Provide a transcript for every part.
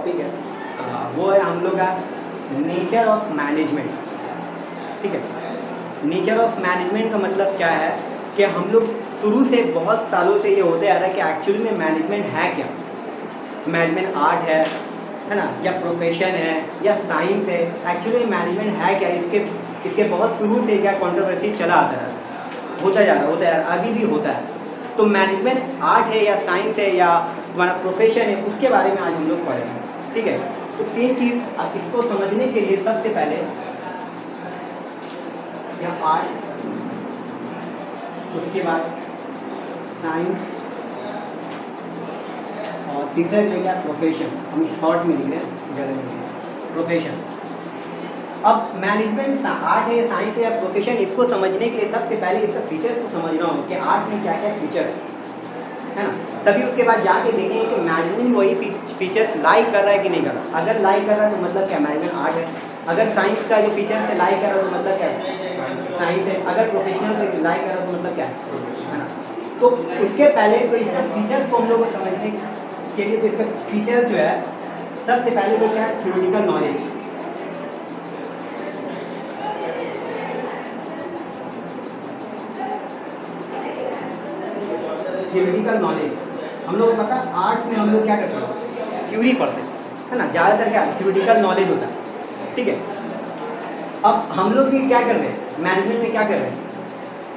Topic है वो है हम लोग का नेचर ऑफ मैनेजमेंट। ठीक है, नेचर ऑफ मैनेजमेंट का मतलब क्या है कि हम लोग शुरू से बहुत सालों से ये होते आ रहा है कि एक्चुअली में मैनेजमेंट है क्या। मैनेजमेंट आर्ट है ना, या प्रोफेशन है या साइंस है। एक्चुअली मैनेजमेंट है क्या, इसके बहुत शुरू से क्या कंट्रोवर्सी चला आता है, होता जा रहा है, अभी भी होता है। तो मैनेजमेंट आर्ट है या साइंस है या हमारा प्रोफेशन है, उसके बारे में आज हम लोग पढ़ेंगे। ठीक है, तो तीन चीज़ आप इसको समझने के लिए सबसे पहले या आर्ट, उसके बाद साइंस और तीसरा जो क्या प्रोफेशन, हम शॉर्ट में लिख रहे हैं, ज़्यादा नहीं, प्रोफेशन। अब मैनेजमेंट आर्ट है, साइंस है या प्रोफेशन, इसको समझने के लिए सबसे पहले इसका फीचर्स को समझना होगा कि आर्ट में क्या क्या फीचर्स है ना, तभी उसके बाद जाके देखेंगे कि मैनेजमेंट वही फीचर्स लाइक कर रहा है कि नहीं कर रहा। अगर लाइक कर रहा है तो मतलब क्या, मैनेजमेंट आर्ट है। अगर साइंस का जो फीचर्स है लाइक कर रहा है तो मतलब क्या है, साइंस है। अगर प्रोफेशनल से लाइक कर रहा है तो मतलब क्या है ना। तो उसके पहले तो इसका फीचर्स को हम लोग को समझने के लिए, तो इसका फीचर जो है सबसे पहले तो क्या है, थ्योरेटिकल नॉलेज। थ्योरेटिकल नॉलेज हम लोग को पता है, आर्ट्स में हम लोग क्या करते हैं, थ्योरी पढ़ते हैं, है ना, ज़्यादातर क्या थ्योरेटिकल नॉलेज होता है। ठीक है, अब हम लोग भी क्या करते हैं, मैनेजमेंट में क्या कर रहे हैं,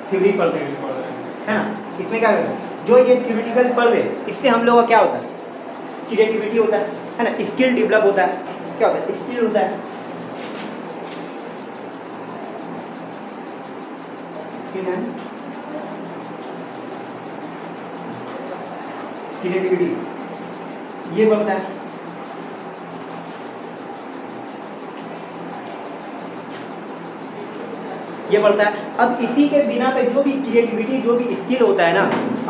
थ्योरी पढ़ते हैं, है ना। इसमें क्या करते हैं, जो ये थ्योरेटिकल पढ़ दे, इससे हम लोग का क्या होता है, क्रिएटिविटी होता है ना, स्किल डेवलप होता है। क्या होता है, स्किल होता है, स्किल है, क्रिएटिविटी ये बढ़ता है। ये बढ़ता है। अब इसी के बिना पे जो भी क्रिएटिविटी, जो भी स्किल होता है ना,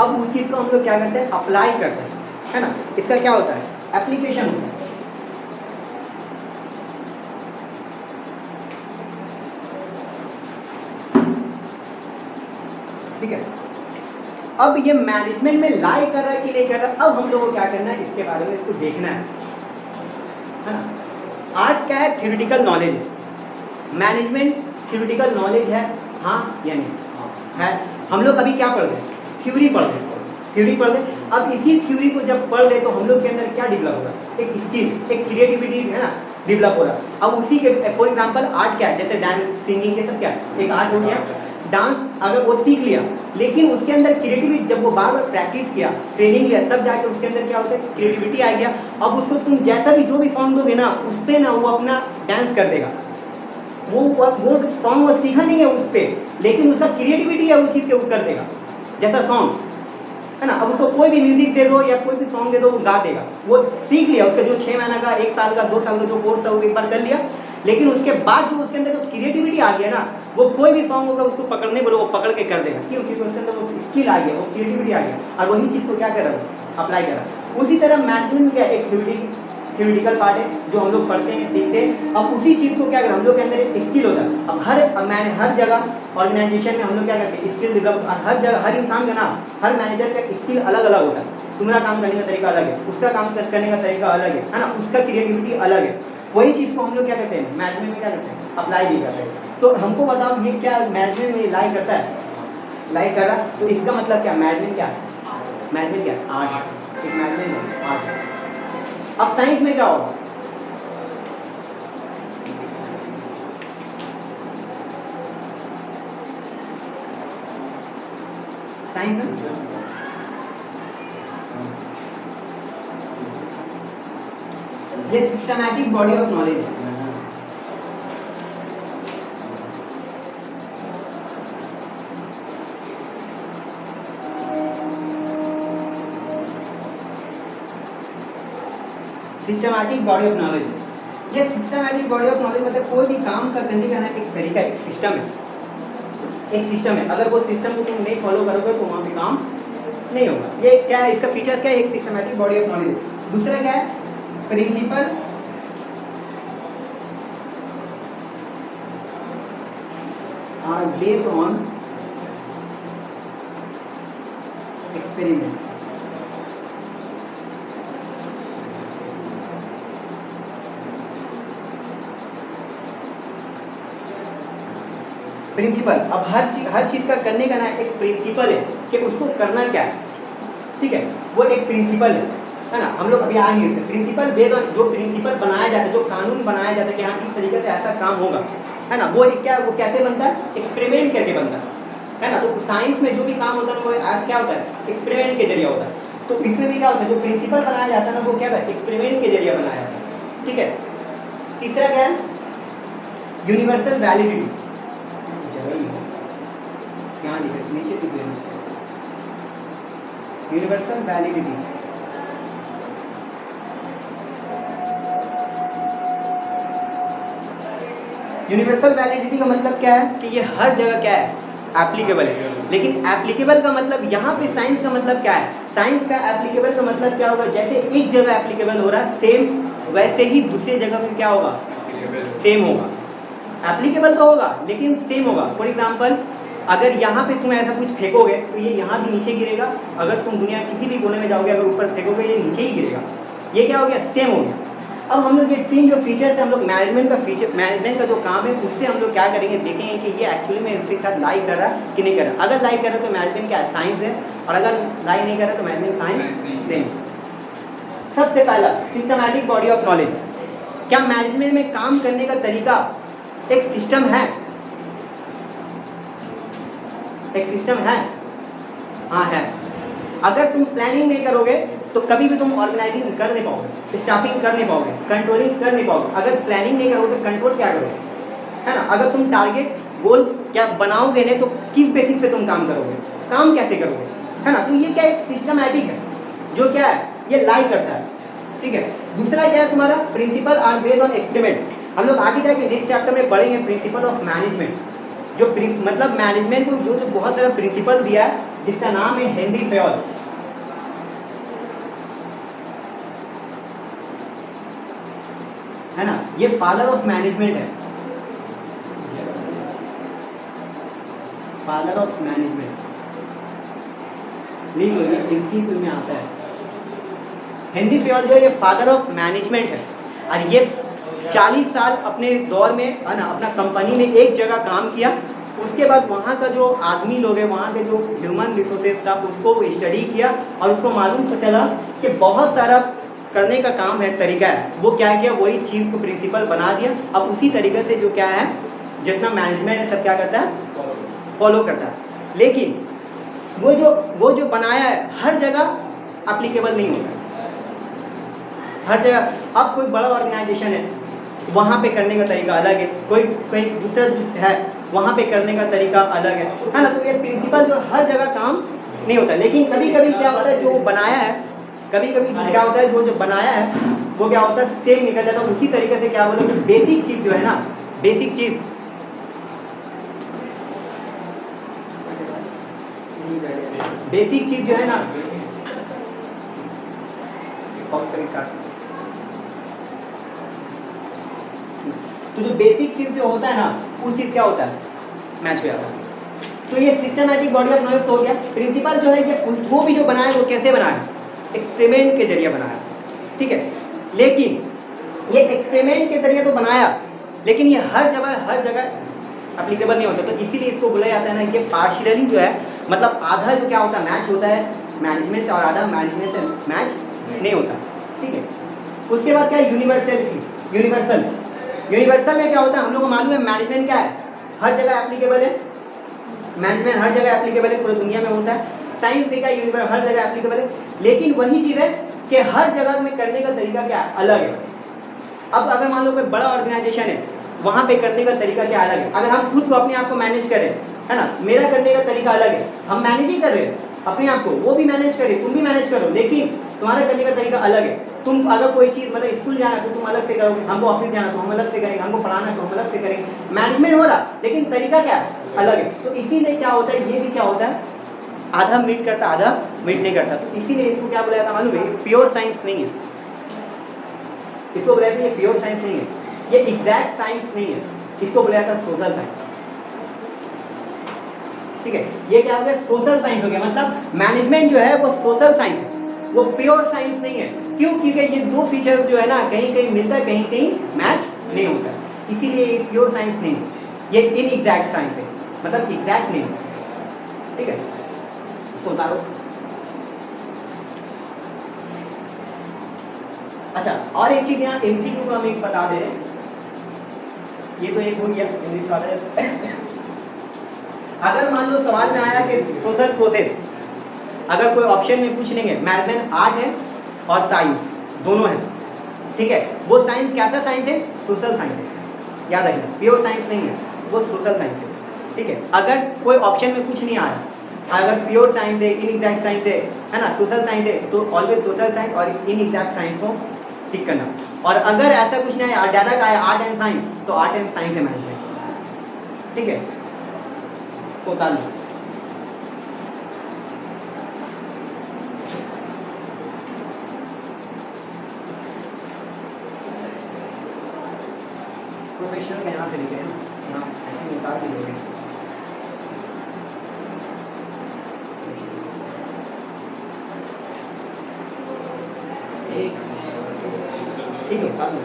अब उस चीज़ को हम लोग क्या करते हैं, अप्लाई करते हैं, है ना। इसका क्या होता है, एप्लीकेशन होता है। ठीक है, अब ये मैनेजमेंट में लाइक कर रहा है कि नहीं कर रहा, अब हम लोगों को क्या करना है, इसके बारे में इसको देखना है ना। आर्ट्स क्या है, theoretical knowledge. Management theoretical knowledge है, हाँ या नहीं है। हम लोग अभी क्या पढ़ रहे हैं, थ्योरी पढ़ रहे हैं, थ्योरी पढ़ रहे हैं। अब इसी थ्योरी को जब पढ़ ले तो हम लोग के अंदर क्या डेवलप होगा, एक स्किल, एक क्रिएटिविटी है ना, डेवलप हो रहा। अब उसी के फॉर एग्जांपल आर्ट क्या है, जैसे डांस, सिंगिंग, ये सब क्या है, एक आर्ट हो गया। डांस अगर वो सीख लिया, लेकिन उसके अंदर क्रिएटिविटी, जब वो बार बार प्रैक्टिस किया, ट्रेनिंग लिया, तब जाके उसके अंदर क्या होता है, क्रिएटिविटी आ गया। अब उसको तुम जैसा भी जो भी सॉन्ग दोगे ना, उस पर ना वो अपना डांस कर देगा। वो सॉन्ग वो सीखा नहीं है उस पर, लेकिन उसका क्रिएटिविटी है उस चीज़ के ऊपर कर देगा, जैसा सॉन्ग है ना। अब उसको कोई भी म्यूजिक दे दो या कोई भी सॉन्ग दे दो, वो गा देगा। वो सीख लिया, उसका जो 6 महीना का, 1 साल का, 2 साल का जो कोर्स है वो एक बार कर लिया, लेकिन उसके बाद जो उसके अंदर जो क्रिएटिविटी आ गया ना, वो कोई भी सॉन्ग होगा उसको पकड़ने बोलो, वो पकड़ के कर देगा। क्यों, क्योंकि उसके अंदर वो स्किल आ गया, वो क्रिएटिविटी आ गया, और वही चीज़ को क्या कर रहा है, अप्लाई कर रहा है। उसी तरह मैनेजमेंट क्या, एक थ्योरेटिकल पार्ट है जो हम लोग पढ़ते हैं, सीखते हैं। अब उसी चीज़ को क्या करें, हम लोग के अंदर एक स्किल होता है। अब हर जगह ऑर्गेनाइजेशन में हम लोग क्या करते हैं, स्किल डेवलप होता है। हर जगह हर इंसान का नाम, हर मैनेजर का स्किल अलग अलग होता है। तुम्हारा काम करने का तरीका अलग है, उसका काम करने का तरीका अलग है ना, उसका क्रिएटिविटी अलग है। वही चीज़ को हम लोग क्या करते हैं, मैनेजमेंट में क्या करते हैं, अप्लाई भी करते हैं। तो हमको बताओ ये क्या मैनेजमेंट में लाइक करता है, लाइक कर रहा, तो इसका मतलब क्या, मैनेजमेंट क्या है, मैनेजमेंट क्या है, आर्ट है। एक मैनेजमेंट आर्ट है। अब साइंस में क्या होगा, साइंस में ये सिस्टमैटिक बॉडी ऑफ नॉलेज है। सिस्टमैटिक बॉडी ऑफ नॉलेज, ये सिस्टमैटिक बॉडी ऑफ नॉलेज मतलब कोई भी काम का करने का ना एक तरीका, एक सिस्टम है, एक सिस्टम है। अगर वो सिस्टम को तुम नहीं फॉलो करोगे तो वहाँ पे काम नहीं होगा। ये क्या है, इसका फीचर्स क्या है, एक सिस्टमैटिक बॉडी ऑफ नॉलेज। दूसरा क्या है, principle are based on experiment. Principle. अब हर चीज़ का करने का ना एक प्रिंसिपल है कि उसको करना क्या है, ठीक है, वो एक प्रिंसिपल है ना। हम लोग अभी आएंगे इसमें प्रिंसिपल बेस्ड ऑन जो प्रिंसिपल बनाया जाता है, जो कानून बनाया जाता है कि हाँ इस तरीके से ऐसा काम होगा, है ना, वो एक क्या वो कैसे बनता है, एक्सपेरिमेंट करके बनता है ना। तो साइंस में जो भी काम होता है वो आज क्या होता है, एक्सपेरिमेंट के जरिए होता है। तो इसमें भी क्या होता है, जो प्रिंसिपल बनाया जाता है ना वो क्या था, एक्सपेरिमेंट के जरिए बनाया जाता है, ठीक है। तीसरा क्या है, यूनिवर्सल वैलिडिटी। यहाँ लिखे नीचे लिखे यूनिवर्सल वैलिडिटी। यूनिवर्सल वैलिडिटी का मतलब क्या है कि ये हर जगह क्या है, एप्लीकेबल है। लेकिन एप्लीकेबल का मतलब यहाँ पे साइंस का मतलब क्या है, साइंस का एप्लीकेबल का मतलब क्या होगा, जैसे एक जगह एप्लीकेबल हो रहा है सेम वैसे ही दूसरी जगह पे क्या होगा, सेम होगा। एप्लीकेबल तो होगा लेकिन सेम होगा। फॉर एग्जाम्पल अगर यहाँ पे तुम ऐसा कुछ फेंकोगे तो ये यहाँ भी नीचे गिरेगा, अगर तुम दुनिया किसी भी कोने में जाओगे अगर ऊपर फेंकोगे ये नीचे ही गिरेगा। ये क्या हो गया, सेम हो गया। अब हम लोग ये तीन जो फीचर्स हैं हम लोग मैनेजमेंट का जो काम है उससे हम लोग क्या करेंगे, देखेंगे कि ये एक्चुअली में इसके साथ लाई कर रहा है कि नहीं कर रहा। अगर लाई कर रहा है तो मैनेजमेंट क्या है, साइंस है, और अगर लाई नहीं कर रहा तो मैनेजमेंट साइंस नहीं। सबसे पहला सिस्टमैटिक बॉडी ऑफ नॉलेज। क्या मैनेजमेंट में काम करने का तरीका एक सिस्टम है, एक सिस्टम है, हाँ है। अगर तुम प्लानिंग नहीं करोगे तो कभी भी तुम ऑर्गेनाइजिंग कर नहीं पाओगे, स्टाफिंग कर नहीं पाओगे, कंट्रोलिंग कर नहीं पाओगे। अगर प्लानिंग नहीं करोगे तो कंट्रोल क्या करोगे, है ना। अगर तुम टारगेट गोल क्या बनाओगे नहीं तो किस बेसिस पे तुम काम करोगे, काम कैसे करोगे, है ना। तो ये क्या एक सिस्टमैटिक है जो क्या है, ये लाई करता है, ठीक है। दूसरा क्या है तुम्हारा, principle are based on experiment. हम लोग आगे जाके नेक्स्ट चैप्टर में पढ़ेंगे प्रिंसिपल ऑफ मैनेजमेंट। जो मतलब मैनेजमेंट को जो बहुत सारा प्रिंसिपल दिया है जिसका नाम है हेनरी फेयोल, है ना। ये फादर ऑफ मैनेजमेंट है, फादर ऑफ मैनेजमेंट। लिख लो, ये एमसीक्यू में आता है। हेनरी फेयोल जो है ये फादर ऑफ मैनेजमेंट है, और ये 40 साल अपने दौर में, है ना, अपना कंपनी में एक जगह काम किया। उसके बाद वहाँ का जो आदमी लोग हैं, वहाँ के जो ह्यूमन रिसोर्सेज था उसको स्टडी किया और उसको मालूम तो चला कि बहुत सारा करने का काम है, तरीका है। वो क्या किया, वही चीज़ को प्रिंसिपल बना दिया। अब उसी तरीके से जो क्या है, जितना मैनेजमेंट है सब क्या करता है, फॉलो करता है। लेकिन वो जो बनाया है हर जगह एप्लीकेबल नहीं होता हर जगह। अब कोई बड़ा ऑर्गेनाइजेशन है, वहाँ पे करने का तरीका अलग है, कोई कहीं दूसरा है वहाँ पे करने का तरीका अलग है ना। तो ये प्रिंसिपल जो हर जगह काम नहीं होता। लेकिन कभी कभी क्या होता है, जो बनाया है, कभी कभी क्या होता है, जो बनाया है वो क्या होता है, सेम निकल जाता है। उसी तरीके से क्या बोलो कि बेसिक चीज़ जो है ना, बेसिक चीज़ जो है ना, तो जो बेसिक चीज़ जो होता है ना, उस चीज़ क्या होता है, मैच हो जाता है। तो ये सिस्टमैटिक बॉडी ऑफ नॉलेज तो हो गया। प्रिंसिपल जो है ये वो भी जो बनाया वो कैसे बनाया, एक्सपेरिमेंट के जरिए बनाया, ठीक है। लेकिन ये एक्सपेरिमेंट के जरिए तो बनाया, लेकिन ये हर जगह एप्लीकेबल नहीं होता। तो इसीलिए इसको बोला जाता है ना, ये पार्शियली जो है, मतलब आधा जो क्या होता है मैच होता है मैनेजमेंट से और आधा मैनेजमेंट से मैच नहीं होता, ठीक है। उसके बाद क्या है, यूनिवर्सल में क्या होता है, हम लोग को मालूम है मैनेजमेंट क्या है, हर जगह एप्लीकेबल है। मैनेजमेंट हर जगह एप्लीकेबल है, पूरी दुनिया में होता है। साइंस भी क्या, यूनिवर्स हर जगह एप्लीकेबल है। लेकिन वही चीज़ है कि हर जगह में करने का तरीका क्या है, अलग है। अब अगर मान लो कोई बड़ा ऑर्गेनाइजेशन है, वहाँ पे करने का तरीका क्या अलग है। अगर हम खुद को अपने आप को मैनेज करें, है ना, मेरा करने का तरीका अलग है, हम मैनेज ही कर रहे हैं अपने आप को, वो भी मैनेज करे, तुम भी मैनेज करो, लेकिन तुम्हारा करने का तरीका अलग है। तुम अगर कोई चीज़ मतलब स्कूल जाना तो तुम अलग से करोगे, हमको ऑफिस जाना तो हम अलग से करेंगे, हमको पढ़ाना तो हम अलग से करेंगे। मैनेजमेंट हो रहा लेकिन तरीका क्या है, अलग है। तो इसीलिए क्या होता है, ये भी क्या होता है, आधा मीट करता आधा मीट नहीं करता। तो इसीलिए इसको क्या बोला जाता है मालूम है, प्योर साइंस नहीं है। इसको बोला जाता है ये प्योर साइंस नहीं है, ये एग्जैक्ट साइंस नहीं है, इसको बोला जाता है सोशल साइंस, ठीक है। ये क्या हो गया, सोशल साइंस हो गया। मतलब मैनेजमेंट जो है वो सोशल साइंस है, वो प्योर साइंस नहीं है। क्यों, क्योंकि ये दो फीचर जो है ना, कहीं कहीं मिलता है, कहीं कहीं मैच नहीं होता, इसीलिए ये प्योर साइंस नहीं है, ये इनएग्जैक्ट साइंस है। मतलब एग्जैक्ट नहीं, ठीक है, इसको उतारो। अच्छा, और एक चीज यहाँ एमसीक्यू को हम एक बता दे रहे हैं, ये तो एक हो गया इंग्लिश वाला। अगर मान लो सवाल में आया कि सोशल प्रोसेस, अगर कोई ऑप्शन में पूछ लेंगे, मैथमेटिक्स आर्ट है और साइंस दोनों है, ठीक है, वो साइंस कैसा साइंस है? सोशल साइंस है, याद रखना, प्योर साइंस नहीं है, वो सोशल साइंस है, ठीक है। अगर कोई ऑप्शन में कुछ नहीं आया, अगर प्योर साइंस है, इनएग्जैक्ट साइंस है ना, सोशल साइंस है, तो ऑलवेज सोशल साइंस और इनएग्जैक्ट साइंस को टिक करना। और अगर ऐसा कुछ नहीं आया, डायरेक्ट आया आर्ट एंड साइंस, तो आर्ट एंड साइंस है मैथमेटिक्स, ठीक है, इसको उतार लो। प्रोफेशनल का यहाँ से लिखे हैं, यहाँ ऐसे उतार दीजिए। ठीक है, उतार दो।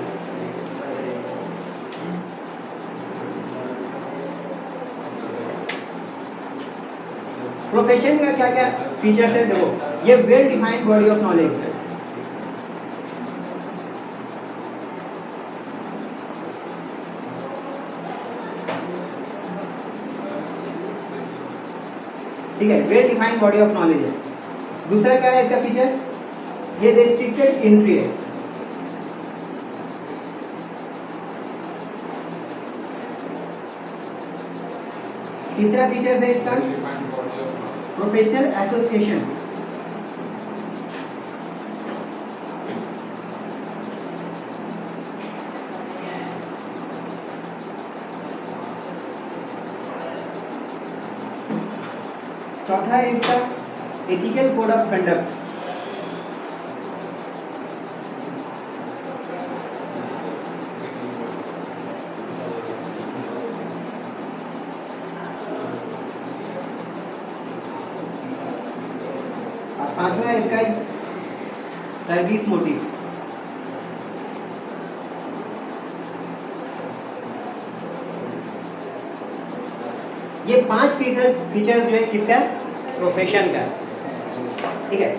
प्रोफेशन का क्या क्या फीचर्स है देखो, ये well defined body of knowledge है, ठीक है, well defined body of knowledge है। दूसरा क्या है इसका फीचर, ये रेस्ट्रिक्टेड एंट्री है, तीसरा फीचर है इसका प्रोफेशनल एसोसिएशन, चौथा है इसका एथिकल कोड ऑफ कंडक्ट, पांचवा है इसका सर्विस मोटिव, ये 5 फीचर जो है किसका, प्रोफेशन का, ठीक है।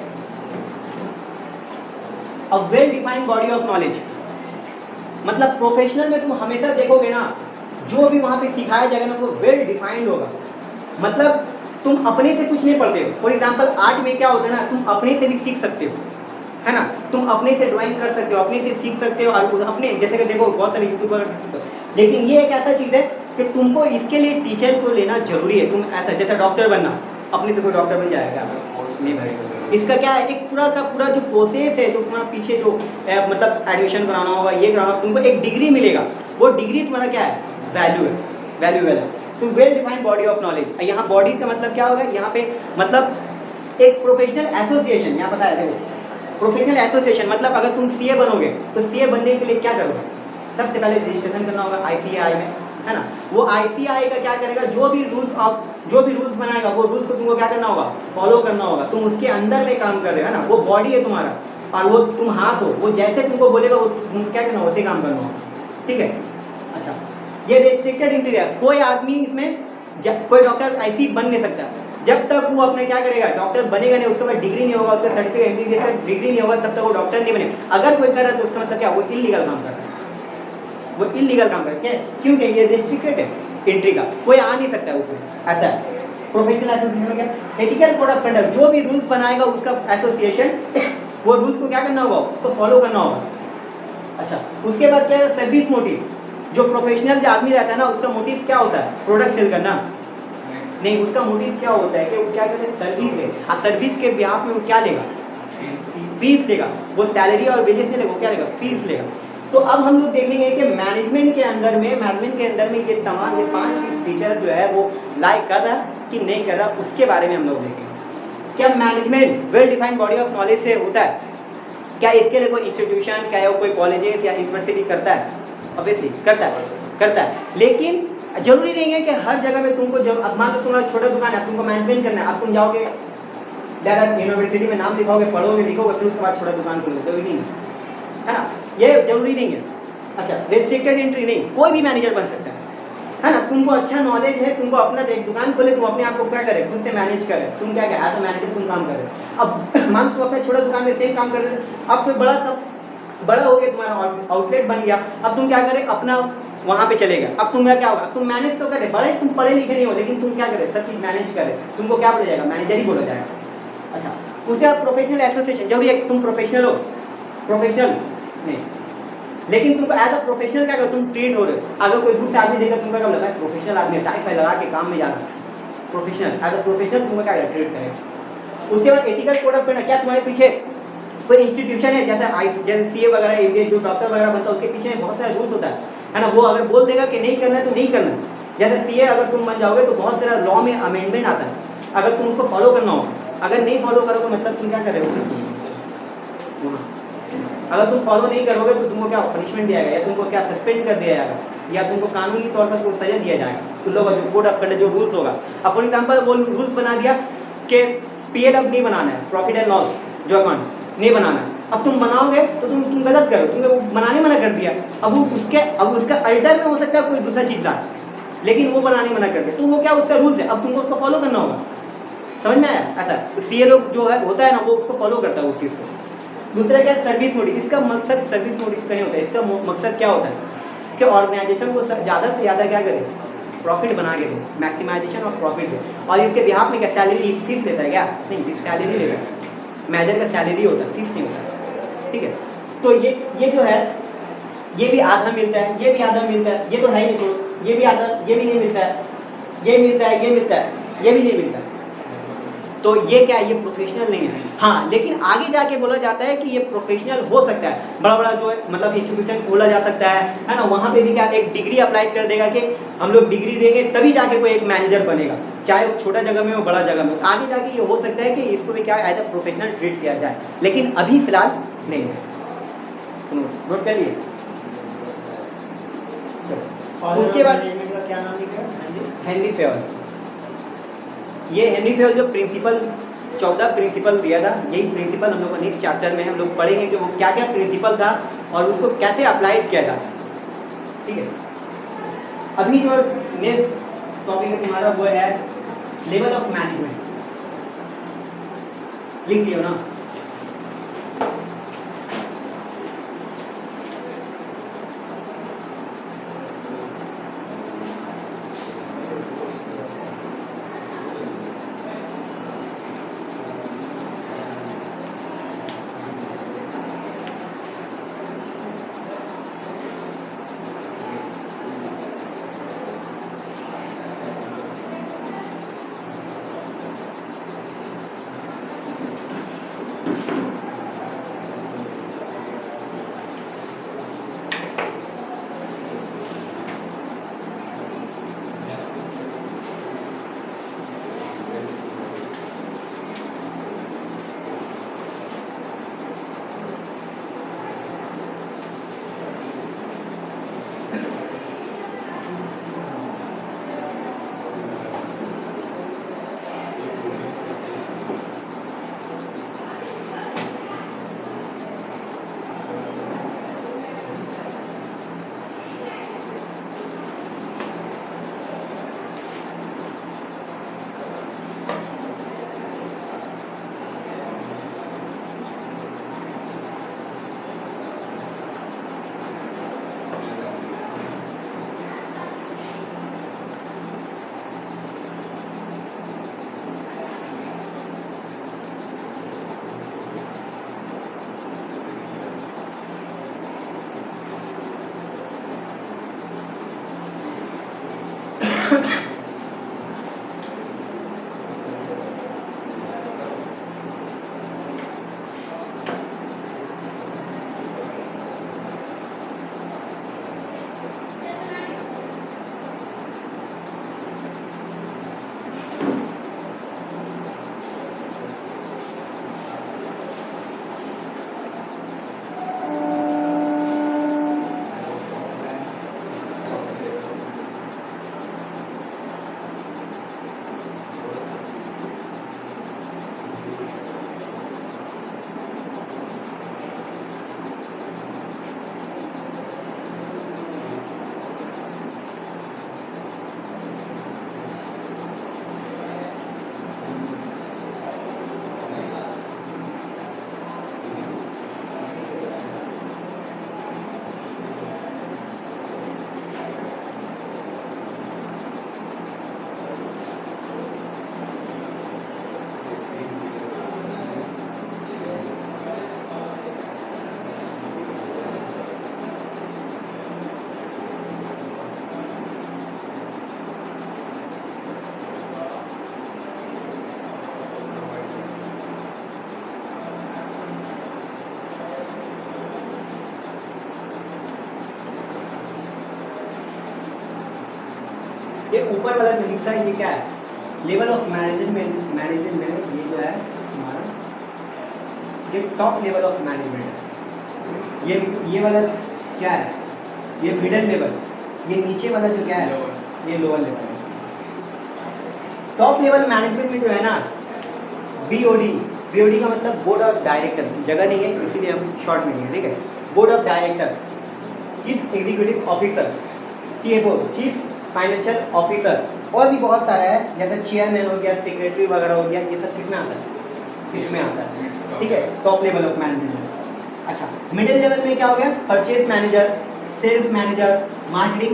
A well defined body of knowledge, मतलब प्रोफेशनल में तुम हमेशा देखोगे ना, जो भी वहां पे सिखाया जाएगा ना वो वेल डिफाइंड होगा, मतलब तुम अपने से कुछ नहीं पढ़ते हो। फॉर एग्जाम्पल आर्ट में क्या होता है ना, तुम अपने से भी सीख सकते हो, है ना, तुम अपने से ड्राइंग कर सकते हो, अपने से सीख सकते हो, और अपने जैसे कि देखो बहुत सारे यूट्यूबर कर सकते हो, लेकिन ये एक ऐसा चीज़ है कि तुमको इसके लिए टीचर को लेना जरूरी है। तुम ऐसा जैसे डॉक्टर बनना, अपने से कोई डॉक्टर बन जाएगा नहीं, इसका क्या है, एक पूरा का पूरा जो प्रोसेस है, जो तुम्हारा पीछे जो मतलब एडमिशन कराना होगा, ये कराना होगा, तुमको एक डिग्री मिलेगा, वो डिग्री तुम्हारा क्या है, वैल्यू है, वैल्यूएबल है। तो well defined body of knowledge, यहाँ बॉडी का मतलब क्या होगा, यहाँ पे मतलब एक प्रोफेशनल एसोसिएशन, यहाँ पता है देखो, प्रोफेशनल एसोसिएशन मतलब अगर तुम सीए बनोगे तो सीए बनने के लिए क्या करोगे, सबसे पहले रजिस्ट्रेशन करना होगा आईसीएआई में, है ना। वो आईसीएआई का क्या करेगा, जो भी रूल्स बनाएगा वो रूल्स को तुमको क्या करना होगा, फॉलो करना होगा। तुम उसके अंदर में काम कर रहे हो, है ना, वो बॉडी है तुम्हारा और वो तुम हाथ हो, वो जैसे तुमको बोलेगा वो तुम क्या करना होगा, वैसे काम करना होगा, ठीक है। अच्छा, ये रेस्ट्रिक्टेड एंट्री है, कोई आदमी इसमें कोई डॉक्टर ऐसी बन नहीं सकता जब तक वो अपने क्या करेगा, डॉक्टर बनेगा नहीं, उसके बाद डिग्री नहीं होगा, उसका सर्टिफिकेट एमबीबीएस का डिग्री नहीं होगा, तब तक वो डॉक्टर नहीं बनेगा। अगर कोई कर रहा है तो उसका मतलब क्या, वो इलीगल काम कर रहा है, वो इलीगल काम कर रहा है, क्योंकि ये रेस्ट्रिक्टेड है एंट्री का, कोई आ नहीं सकता है उसमें, ऐसा है। प्रोफेशनल एसोसिएशन में क्या, एथिकल कोड ऑफ कंडक्ट, जो भी रूल्स बनाएगा उसका एसोसिएशन, वो रूल्स को क्या करना होगा, उसको फॉलो करना होगा। अच्छा, उसके बाद क्या है, सर्विस मोटिव, जो प्रोफेशनल जो आदमी रहता है ना, उसका मोटिव क्या होता है, प्रोडक्ट सेल करना नहीं, उसका मोटिव क्या होता है कि वो क्या करते हैं, सर्विस है, और सर्विस के ब्याह में वो क्या लेगा, फीस लेगा, वो सैलरी और वेजेस नहीं लेगा, वो क्या लेगा, फीस लेगा। तो अब हम लोग देखेंगे कि मैनेजमेंट के अंदर में ये तमाम ये 5 फीचर जो है वो लाइक कर रहा है कि नहीं कर रहा, उसके बारे में हम लोग देखेंगे। क्या management well defined body of knowledge से होता है, क्या इसके लिए कोई इंस्टीट्यूशन, क्या कोई कॉलेजेस या यूनिवर्सिटी करता है, ऑब्वियसली करता है, लेकिन जरूरी नहीं है कि हर जगह में तुमको, जब अब मान लो तुम्हारा छोटा दुकान है, तुमको मैनेजमेंट करना है, अब तुम जाओगे डायरेक्ट यूनिवर्सिटी में नाम लिखाओगे, पढ़ोगे लिखोगे, फिर उसके बाद छोटा दुकान खोलोगे, जरूरी नहीं है ना, ये जरूरी नहीं है। अच्छा, रेस्ट्रिक्टेड एंट्री नहीं, कोई भी मैनेजर बन सकता है, है ना, तुमको अच्छा नॉलेज है, तुमको अपना एक दुकान खोले, तुम अपने आप को क्या करे, खुद से मैनेज करे, तुम क्या क्या एज अ मैनेजर तुम काम करे। अब मान तुम अपने छोटा दुकान में सेम काम कर रहे, अब कोई बड़ा हो गया, तुम्हारा आउटलेट बन गया, अब तुम क्या करे, अपना वहाँ पे चलेगा, अब तुम क्या होगा, तुम मैनेज तो करे, बड़े तुम पढ़े लिखे नहीं हो, लेकिन तुम क्या करे, सब चीज़ मैनेज करे, तुमको क्या बोला जाएगा, मैनेजर ही बोला जाएगा। अच्छा, उसके बाद प्रोफेशनल एसोसिएशन, जरूरी है तुम प्रोफेशनल हो, प्रोफेशनल नहीं, लेकिन तुमको एज अ प्रोफेशनल क्या करो, तुम ट्रेड हो रहे हो, अगर कोई दूसरे आदमी देखा तुमको क्या बोला, प्रोफेशनल आदमी टाई फाई लगा के काम में जा रहा है, प्रोफेशनल, एज अ प्रोफेशनल तुमको क्या ट्रेड करेगा। उसके बाद एथिकल कोड ऑफ कंडक्ट, क्या तुम्हारे पीछे कोई इंस्टीट्यूशन है, जैसे सीए वगैरह, एमबीए जो डॉक्टर वगैरह बनता है, उसके पीछे बहुत सारे रूल्स होता है ना, वो अगर बोल देगा कि नहीं करना है तो नहीं करना है। जैसे सीए अगर तुम बन जाओगे तो बहुत सारा लॉ में अमेंडमेंट आता है, अगर तुम उसको फॉलो करना हो, अगर नहीं फॉलो करोगे मतलब तुम क्या कर रहे हो, अगर तुम फॉलो नहीं करोगे तो तुमको क्या पनिशमेंट दिया जाएगा, या तुमको क्या सस्पेंड कर दिया जाएगा, या तुमको कानूनी तौर पर कोई सजा दिया जाएगा, तुम लोगों का जो कोड ऑफ कंडक्ट जो रूल्स होगा। अब फॉर एग्जाम्पल वो रूल्स बना दिया कि पीएल अब नहीं बनाना है, प्रॉफिट एंड लॉस जो अकाउंट नहीं बनाना है, अब तुम बनाओगे तो तुम गलत करो, तुमने वो बनाने मना कर दिया, अब उसका अल्टर में हो सकता है कोई दूसरा चीज ला, लेकिन वो बनाने मना कर दिया, तो वो क्या उसका रूल्स है, अब तुमको उसको फॉलो करना होगा। समझ में आया? ऐसा तो सीए लोग जो है होता है ना, वो उसको फॉलो करता है उस चीज़ को। दूसरा क्या, सर्विस मोटिव, इसका मकसद सर्विस मोटिव नहीं होता है, इसका मकसद क्या होता है कि ऑर्गेनाइजेशन को ज़्यादा से ज़्यादा क्या करे, प्रॉफिट बना के दे, मैक्सिमाइजेशन ऑफ प्रॉफिट दे, और इसके बिहाफ में क्या सैलरी फीस लेता है क्या, नहीं सैलरी लेता है, मैनेजर का सैलरी होता है, फीस नहीं होता, ठीक है। तो ये जो है ये भी आधा मिलता है, ये भी आधा मिलता है, ये तो है ही नहीं, तो ये भी आधा, ये भी नहीं मिलता है, ये मिलता है, ये मिलता है, ये भी नहीं मिलता है, तो ये क्या है, ये प्रोफेशनल नहीं है। हाँ, लेकिन आगे जाके बोला जाता है कि ये प्रोफेशनल हो सकता है, बड़ा बड़ा जो है मतलब इंस्टीट्यूशन खोला जा सकता है ना, वहाँ पे भी क्या एक डिग्री अप्लाई कर देगा कि हम लोग डिग्री देंगे तभी जाके कोई एक मैनेजर बनेगा, चाहे वो छोटा जगह में हो बड़ा जगह में, आगे जाके ये हो सकता है कि इसको भी क्या एज अ प्रोफेशनल ट्रीट किया जाए, लेकिन अभी फिलहाल नहीं है। सुनो, नोट कर लिए। उसके बाद क्या नाम है, हेनरी फेयर, ये हेनरी फेयर जो प्रिंसिपल 14 प्रिंसिपल दिया था, यही प्रिंसिपल हम लोग को नेक्स्ट चैप्टर में हम लोग पढ़ेंगे कि वो क्या क्या प्रिंसिपल था और उसको कैसे अप्लाइड किया था, ठीक है। अभी जो नेक्स्ट टॉपिक है तुम्हारा वो है लेवल ऑफ मैनेजमेंट, लिख लियो ना। ये ऊपर वाला जो हिस्सा है ये क्या है, लेवल ऑफ मैनेजमेंट में ये जो है हमारा ये टॉप लेवल ऑफ मैनेजमेंट है। ये वाला क्या है, ये मिडिल लेवल, ये नीचे वाला जो क्या है ये लोअर लेवल है। टॉप लेवल मैनेजमेंट में जो है ना बीओडी का मतलब बोर्ड ऑफ डायरेक्टर, जगह नहीं है इसीलिए हम शॉर्ट में नहीं है, ठीक है। Board of director, chief executive officer, CFO chief financial officer, और भी बहुत सारा है जैसे चेयरमैन हो गया, सेक्रेटरी वगैरह हो गया, ये सब किसमें आता है, इसमें आता है, ठीक है, टॉप लेवल ऑफ मैनेजमेंट। अच्छा, मिडिल लेवल में क्या हो गया, purchase manager, sales manager, marketing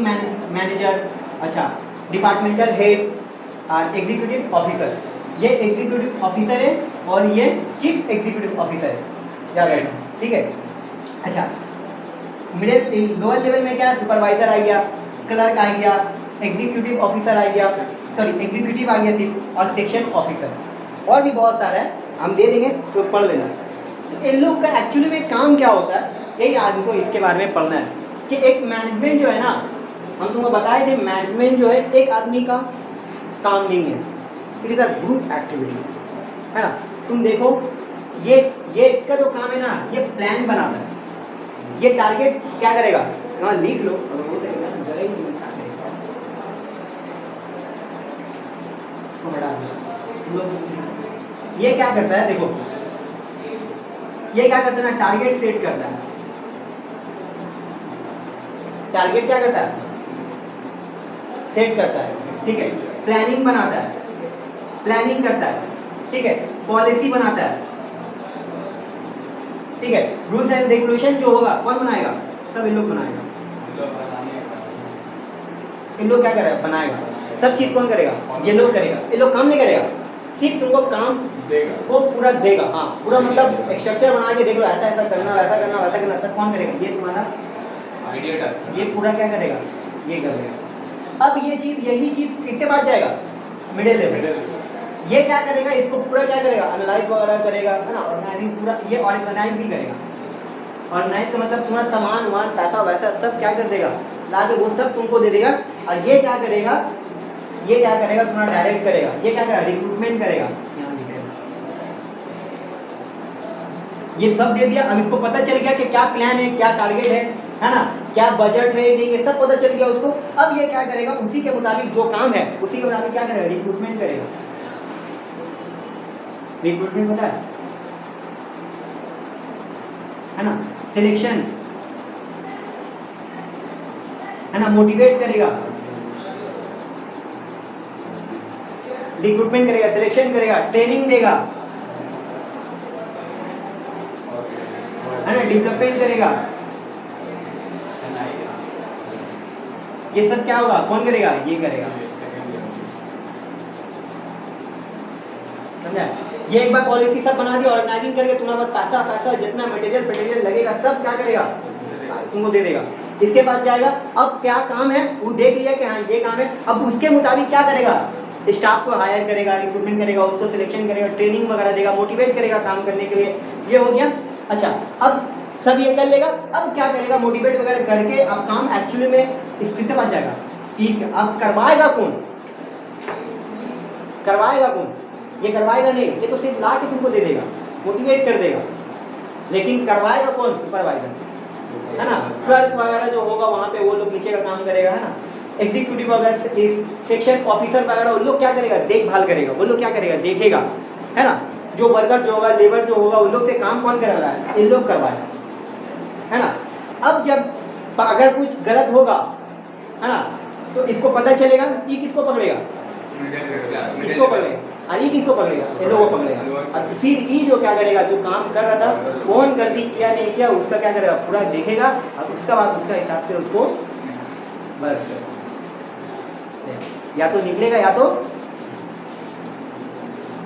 manager, अच्छा डिपार्टमेंटल हेड और एग्जीक्यूटिव ऑफिसर। ये एग्जीक्यूटिव ऑफिसर है और ये चीफ एग्जीक्यूटिव ऑफिसर है, याद रखना, ठीक है। अच्छा, मिडिल लोअर लेवल में क्या है, सुपरवाइजर आ गया, क्लर्क आ गया, एग्जीक्यूटिव ऑफिसर आ गया, सॉरी एग्जीक्यूटिव आ गया सिर्फ, और सेक्शन ऑफिसर, और भी बहुत सारा है, हम दे देंगे तो पढ़ लेना। तो इन लोग का एक्चुअली में काम क्या होता है, यही आदमी को इसके बारे में पढ़ना है कि एक मैनेजमेंट जो है ना, हम तुमको बताए थे मैनेजमेंट जो है एक आदमी का काम नहीं है, it is a group activity, है ना। तुम देखो ये इसका जो काम है ना, ये प्लान बनाता है, ये टारगेट क्या करेगा, हाँ लिख लो, ये क्या करता है, देखो ये क्या करता है ना, टारगेट सेट करता है, टारगेट क्या करता है, सेट करता है, ठीक है, प्लानिंग बनाता है, प्लानिंग करता है, ठीक है, पॉलिसी बनाता है, ठीक है, रूल्स एंड रेगुलेशन जो होगा कौन बनाएगा, सब इन लोग बनाएगा, इन लोग क्या करेगा, बनाएगा, सब चीज कौन करेगा, ये लोग करेगा, ये लोग काम नहीं करेगा, सिर्फ तुमको काम को पूरा देगा, हाँ पूरा मतलब स्ट्रक्चर बना के देख लो, ऐसा ऐसा करना, वैसा करना, वैसा करना, सब कौन करेगा, ये तुम्हारा आइडिया, ये पूरा क्या करेगा, ये करेगा। अब ये चीज, यही चीज किसके पास जाएगा, मिडिल लेवल, ये क्या करेगा, इसको पूरा क्या करेगा, एनालाइज वगैरह करेगा, है ना, ऑर्गेनाइजिंग पूरा, ये ऑर्गेनाइज भी करेगा, ऑर्गेनाइज का मतलब तुम्हारा सामान वामान पैसा वैसा सब क्या कर देगा, ला के वो सब तुमको दे देगा, और ये क्या करेगा, ये क्या करेगा, तुम्हारा डायरेक्ट करेगा, ये क्या करेगा, रिक्रूटमेंट करेगा, यहाँ दिखेगा, ये सब दे दिया। अब इसको पता चल गया कि क्या प्लान है, क्या टारगेट है ना, क्या बजट है, नहीं, ये सब पता चल गया उसको। अब ये क्या करेगा, उसी के मुताबिक जो काम है उसी के मुताबिक क्या करेगा, रिक्रूटमेंट करेगा। रिक्रूटमेंट पता है ना, सिलेक्शन है ना, मोटिवेट करेगा, रिक्रूटमेंट करेगा, सिलेक्शन करेगा, ट्रेनिंग देगा, है ना, डेवलपमेंट करेगा, ये सब क्या होगा, कौन करेगा, ये करेगा, समझा। ये एक बार पॉलिसी सब बना दी, ऑर्गेनाइजिंग करके तुम्हारे पास पैसा पैसा जितना मटेरियल लगेगा सब क्या करेगा, तुमको दे देगा। इसके पास जाएगा, अब क्या काम है वो देख लिया कि हाँ ये काम है, अब उसके मुताबिक क्या करेगा, स्टाफ को हायर करेगा, रिक्रूटमेंट करेगा, उसको सिलेक्शन करेगा, ट्रेनिंग वगैरह देगा, मोटिवेट करेगा काम करने के लिए, ये हो गया। अच्छा, अब सब ये कर लेगा, अब क्या करेगा, मोटिवेट वगैरह करके अब काम एक्चुअली में किसके पास जाएगा, ठीक है। अब करवाएगा कौन, करवाएगा कौन, ये करवाएगा नहीं, ये तो सिर्फ ला के तुमको दे देगा, मोटिवेट कर देगा, लेकिन करवाएगा कौन, सुपरवाइजर, है ना, क्लर्क वगैरह जो होगा वहाँ पे वो लोग नीचे का काम करेगा, है ना, एग्जीक्यूटिव वगैरह, सेक्शन ऑफिसर वगैरह वो लोग क्या करेगा, देखभाल करेगा, वो लोग क्या करेगा, देखेगा, है ना, जो वर्कर जो होगा, लेबर जो होगा, उन लोग से काम कौन कर रहा है, इन लोग करवाएगा, है ना। अब जब अगर कुछ गलत होगा, है ना, तो इसको पता चलेगा, ये किसको पकड़ेगा, किसको पकड़ेगा, और ये किसको पकड़ेगा, इन लोगों को पकड़ेगा। और फिर ये जो क्या करेगा, जो काम कर रहा था कौन गलती किया नहीं किया उसका क्या करेगा, पूरा देखेगा, और उसका बाद उसका हिसाब से उसको बस या तो निकलेगा या तो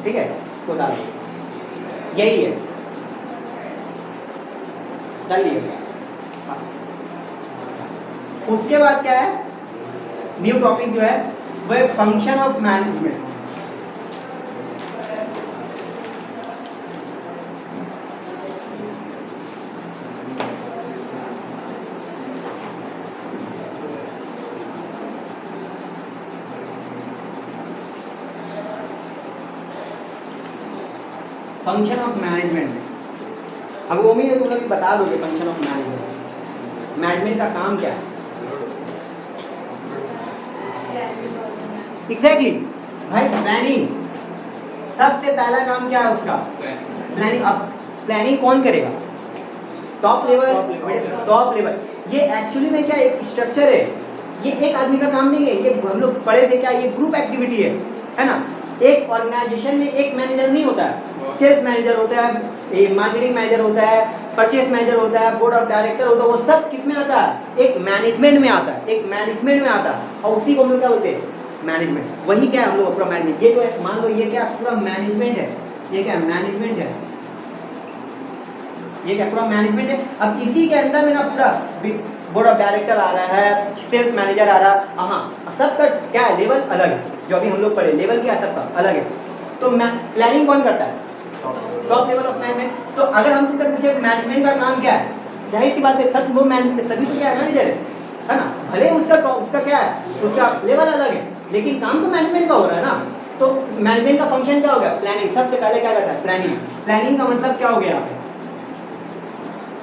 ठीक है तो डाल, यही है, डाल लिए। उसके बाद क्या है, न्यू टॉपिक जो है वह function of management. Function of management में अब उम्मीद है तुम लोग बता दोगे फंक्शन ऑफ मैनेजमेंट। मैनेजमेंट का काम क्या है? एग्जैक्टली भाई, प्लानिंग। सबसे पहला काम क्या है उसका? प्लानिंग। अब प्लानिंग कौन करेगा? Top level. ये एक्चुअली में क्या एक स्ट्रक्चर है, ये एक आदमी का काम नहीं है, ये हम लोग पढ़े थे क्या, ये ग्रुप एक्टिविटी है ना। एक ऑर्गेनाइजेशन में एक मैनेजर नहीं होता है, सेल्स मैनेजर होता है, मार्केटिंग मैनेजर होता है, परचेस मैनेजर होता है, बोर्ड ऑफ डायरेक्टर होता है, वो सब किस में आता है? एक मैनेजमेंट में आता है, एक मैनेजमेंट में आता है। और उसी को हम लोग क्या बोलते हैं? मैनेजमेंट। वही क्या है हम लोग पूरा मैनेजमेंट। ये तो है, मान लो ये क्या पूरा मैनेजमेंट है, ये क्या मैनेजमेंट है, ये क्या पूरा मैनेजमेंट है। अब इसी के अंदर में ना पूरा बोर्ड ऑफ डायरेक्टर आ रहा है, सेल्स मैनेजर आ रहा है, हाँ सबका क्या है लेवल अलग है, जो अभी हम लोग पढ़े लेवल क्या है सबका अलग है। तो प्लानिंग कौन करता है? Top level of management. तो अगर हम तुमसे पूछे मैनेजमेंट का काम क्या है, जाहिर सी बात है सब वो मैनेजमेंट सभी तो क्या है मैनेजर है ना। भले उसका टॉप उसका क्या है उसका लेवल अलग है, लेकिन काम तो मैनेजमेंट का हो रहा है ना। तो मैनेजमेंट का फंक्शन क्या हो गया? प्लानिंग। सबसे पहले क्या करता है? प्लानिंग। प्लानिंग का मतलब क्या हो गया यहाँ पे?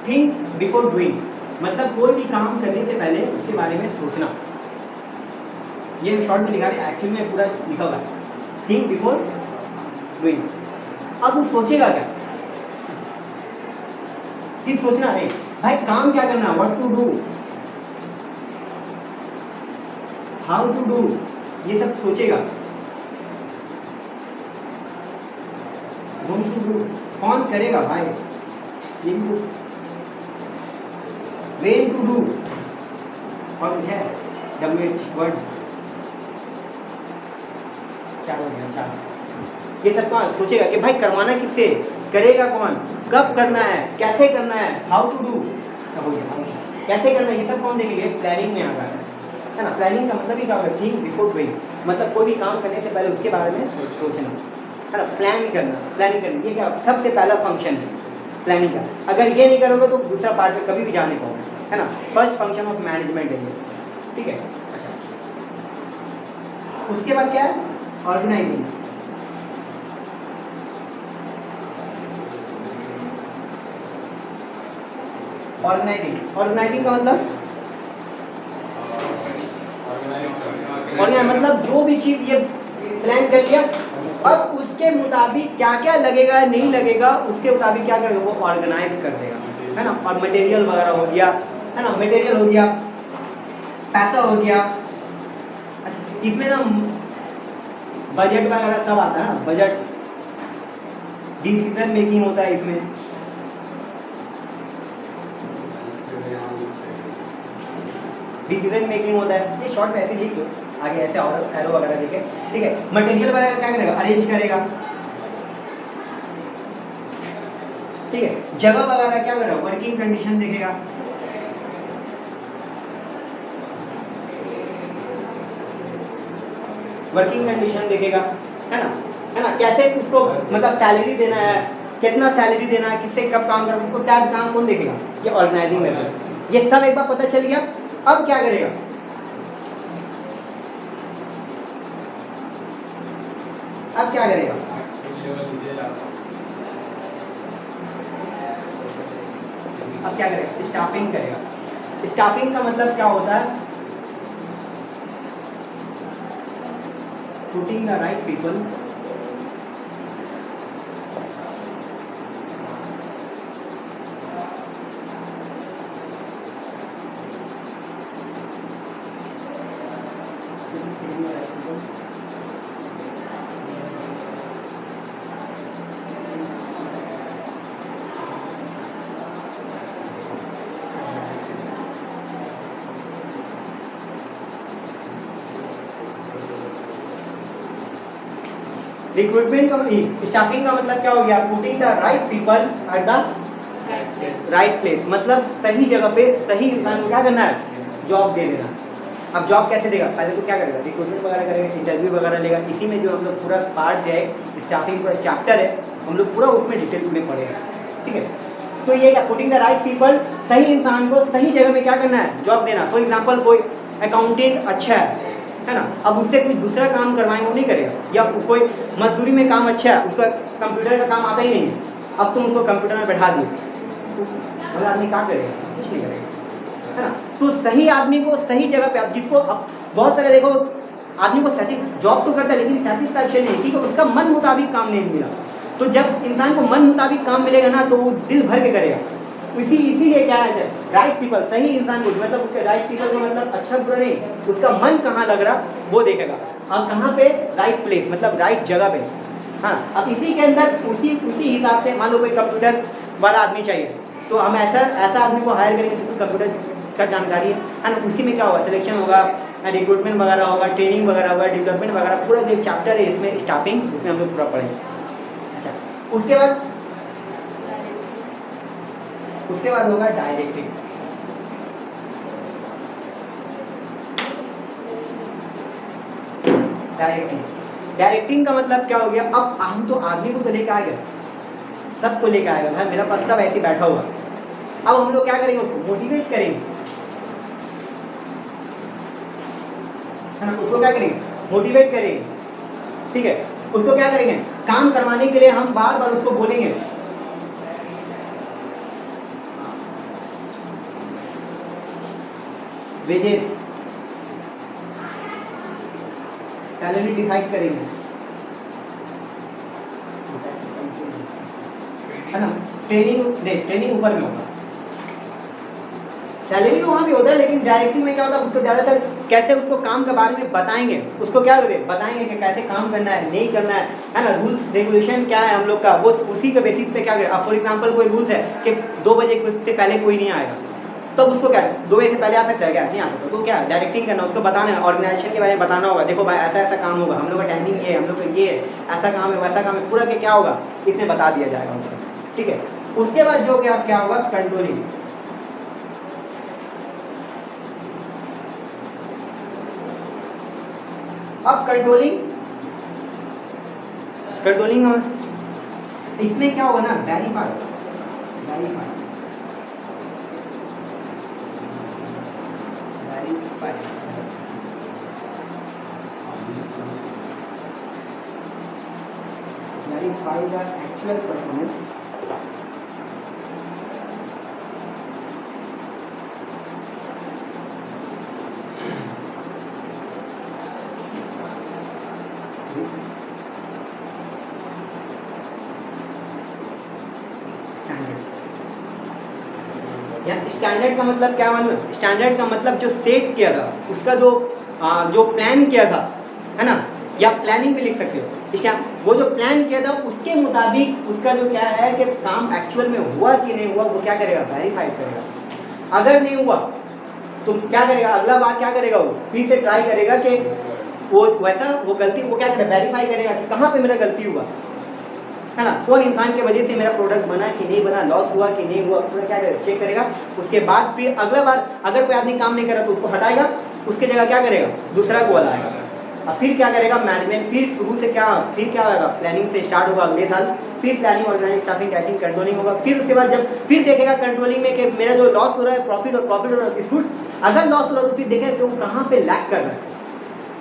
थिंक बिफोर डूइंग, मतलब कोई भी काम करने से पहले उसके बारे में सोचना। ये शॉर्ट में लिखा है, एक्चुअली में पूरा लिखा हुआ है, थिंक बिफोर डूइंग। अब वो सोचेगा क्या? सिर्फ सोचना नहीं भाई, काम क्या करना, what to do, how to do, ये सब सोचेगा। व्हाट टू डू कौन करेगा भाई, ये भी तो when to do और कुछ है WH वर्ड चार हो गया, चार। ये सब कौन सोचेगा कि भाई करवाना किससे, करेगा कौन, कब करना है, कैसे करना है, हाउ टू डू हो गया, कैसे करना है, ये सब कौन देखेंगे? प्लानिंग में आता है ना। प्लानिंग का मतलब ही क्या होगा? थिंक बिफोर डूइंग, मतलब कोई भी काम करने से पहले उसके बारे में सोचना है ना। प्लान करना, प्लानिंग करना, ये क्या सबसे पहला फंक्शन है प्लानिंग का। अगर ये नहीं करोगे तो दूसरा पार्ट में कभी भी जा नहीं पाओगे, है ना। फर्स्ट फंक्शन ऑफ मैनेजमेंट है ये, ठीक है। अच्छा, उसके बाद क्या है? ऑर्गेनाइजिंग। ऑर्गेनाइजिंग का मतलब मतलब जो भी चीज ये प्लान कर लिया, अब उसके मुताबिक क्या क्या लगेगा नहीं लगेगा उसके मुताबिक क्या करेगा? वो ऑर्गेनाइज कर देगा, है ना। और मटेरियल वगैरह हो गया, है ना, मटेरियल हो गया, पैसा हो गया। अच्छा, इसमें ना बजट वगैरह सब आता है, बजट, डिसीजन मेकिंग होता है इसमें, डिसीजन मेकिंग होता है। ये शॉर्ट में ऐसे लिख दो, आगे ऐसे और एरो वगैरह देखे, ठीक है। मटेरियल वगैरह क्या करेगा? अरेंज करेगा, ठीक है। जगह वगैरह क्या करेगा? वर्किंग कंडीशन देखेगा, वर्किंग कंडीशन देखेगा, है ना। कैसे उसको मतलब सैलरी देना है, कितना सैलरी देना है, किससे कब काम करना, उसको क्या काम कौन देखेगा? ये ऑर्गेनाइजिंग मेथड। ये सब एक बार पता चल गया, अब क्या करेगा? अब क्या करेगा? अब क्या करेगा? स्टाफिंग करेगा। स्टाफिंग का मतलब क्या होता है? Putting the right people recruitment का स्टाफिंग का मतलब क्या हो गया? Putting the right people at the right place, मतलब सही जगह पे सही इंसान को क्या करना है? जॉब दे देना। अब जॉब कैसे देगा? पहले तो क्या करेगा? रिक्रूटमेंट वगैरह करेगा, इंटरव्यू वगैरह लेगा। इसी में जो हम लोग पूरा पार्ट जो है स्टाफिंग पूरा चैप्टर है, हम लोग पूरा उसमें डिटेल में पढ़ेगा, ठीक है। तो ये क्या? पुटिंग द राइट पीपल, सही इंसान को सही जगह में क्या करना है? जॉब देना। फॉर एग्जाम्पल कोई अकाउंटेंट अच्छा है, है ना। अब उससे कोई दूसरा काम करवाएंगे वो नहीं करेगा, या कोई मजदूरी में काम अच्छा है, उसका कंप्यूटर का काम आता ही नहीं है, अब तुम उसको कंप्यूटर में बैठा दिए, तो आदमी क्या करेगा? कुछ नहीं करेगा, है ना। तो सही आदमी को सही जगह पे, आप जिसको अब बहुत सारे देखो आदमी को जॉब तो करता है लेकिन सेटिस्फैक्शन नहीं, ठीक है, उसका मन मुताबिक काम नहीं मिला। तो जब इंसान को मन मुताबिक काम मिलेगा ना तो वो दिल भर के करेगा। इसीलिए क्या है, राइट पीपल, सही इंसान को, मतलब उसके राइट पीपल को मतलब अच्छा बुरा नहीं, उसका मन कहाँ लग रहा वो देखेगा, और कहाँ पे राइट प्लेस, मतलब राइट जगह पे। हाँ, अब इसी के अंदर उसी हिसाब से मान लो कोई कंप्यूटर वाला आदमी चाहिए, तो हम ऐसा आदमी को हायर करेंगे जिसको कंप्यूटर का जानकारी है ना। उसी में क्या होगा, सिलेक्शन होगा, रिक्रूटमेंट वगैरह होगा, ट्रेनिंग वगैरह होगा, डेवलपमेंट वगैरह, पूरा जो चैप्टर है इसमें स्टाफिंग, उसमें हम लोग पूरा पढ़ेंगे। अच्छा, उसके बाद होगा डायरेक्टिंग। डायरेक्टिंग का मतलब क्या हो गया, अब हम तो आदमी को तो लेकर आ गए, सबको लेकर आएगा, भाई मेरा पास सब ऐसे बैठा हुआ, अब हम लोग क्या करेंगे, उसको मोटिवेट करेंगे, है ना। उसको क्या करेंगे, मोटिवेट करेंगे, ठीक है। उसको क्या करेंगे, काम करवाने के लिए हम बार बार उसको बोलेंगे, वेजेस, सैलरी डिसाइड करेंगे, है ना। ट्रेनिंग ऊपर में होगा, सैलरी वहाँ भी होता है, लेकिन डायरेक्टिंग में क्या होता है, उसको ज़्यादातर कैसे उसको काम के बारे में बताएंगे, उसको क्या करें, बताएंगे कि कैसे काम करना है, नहीं करना है ना। रूल रेगुलेशन क्या है हम लोग का, वो उसी के बेसिस पे क्या करें। अब फॉर एग्जांपल कोई रूल्स है कि 2 बजे से पहले कोई नहीं आएगा, तो उसको क्या 2 बजे से पहले आ सकता है क्या, नहीं आ सकता, तो क्या डायरेक्टिंग करना, उसको बताना है, ऑर्गेनाइजेशन के बारे में बताना होगा, देखो भाई ऐसा काम होगा, हम लोग का टाइमिंग ये है, हम लोग का ये है, ऐसा काम है, वैसा काम है, पूरा के क्या होगा इसमें बता दिया जाएगा उसको, ठीक है। उसके बाद जो क्या होगा, कंट्रोलिंग। अब कंट्रोलिंग इसमें क्या होगा ना, verify the actual performance, standard का मतलब क्या मालूम है, स्टैंडर्ड का मतलब जो सेट किया था, उसका जो प्लान किया था, है ना, या प्लानिंग भी लिख सकते हो, वो जो प्लान किया था उसके मुताबिक उसका जो क्या है कि काम एक्चुअल में हुआ कि नहीं हुआ, वो क्या करेगा, वेरीफाई करेगा। अगर नहीं हुआ तो क्या करेगा, अगला बार क्या करेगा, वो फिर से ट्राई करेगा कि वो गलती वो क्या करेगा, वेरीफाई करेगा कि कहाँ पे मेरा गलती हुआ, है ना, कौन इंसान की वजह से मेरा प्रोडक्ट बना कि नहीं बना, लॉस हुआ कि नहीं हुआ, पूरा क्या करेगा, चेक करेगा। उसके बाद फिर अगला बार अगर कोई आदमी काम नहीं कर रहा तो उसको हटाएगा, उसकी जगह क्या करेगा, दूसरा को लगाएगा। और फिर क्या करेगा, मैनेजमेंट, फिर शुरू से क्या होगा, प्लानिंग से स्टार्ट होगा अगले साल, फिर planning, organising, staffing, directing, controlling होगा। फिर उसके बाद जब फिर देखेगा कंट्रोलिंग में कि मेरा जो लॉस हो रहा है, प्रॉफिट हो रहा है, गुड। अगर लॉस हो रहा है तो फिर देखेगा कि वो कहाँ पे लैक कर रहा है,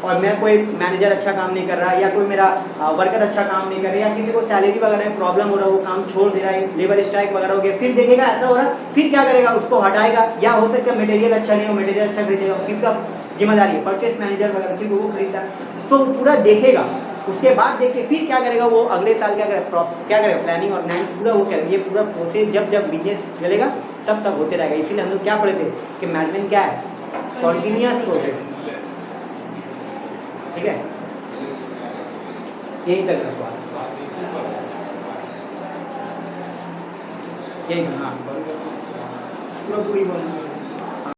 और मेरा कोई मैनेजर अच्छा काम नहीं कर रहा है, या कोई मेरा वर्कर अच्छा काम नहीं कर रहा है, या किसी को सैलरी वगैरह में प्रॉब्लम हो रहा है, वो काम छोड़ दे रहा है, लेबर स्ट्राइक वगैरह हो गया, फिर देखेगा ऐसा हो रहा है, फिर क्या करेगा, उसको हटाएगा। या हो सकता है मटेरियल अच्छा नहीं हो, मटेरियल अच्छा खरीदेगा, किसका जिम्मेदारी है, परचेस मैनेजर वगैरह, क्योंकि वो खरीदता है, तो पूरा देखेगा। उसके बाद देख के फिर क्या करेगा, वो अगले साल क्या करेगा, प्लानिंग और पूरा वो करेगा। ये पूरा प्रोसेस जब बिजनेस चलेगा तब होते रहेगा। इसीलिए हम लोग क्या पढ़े थे कि मैनेजमेंट क्या है, कॉन्टिन्यूअस प्रोसेस, ठीक है। यही तक रखो आज, यही हाँ पूरा पूरी बोलना।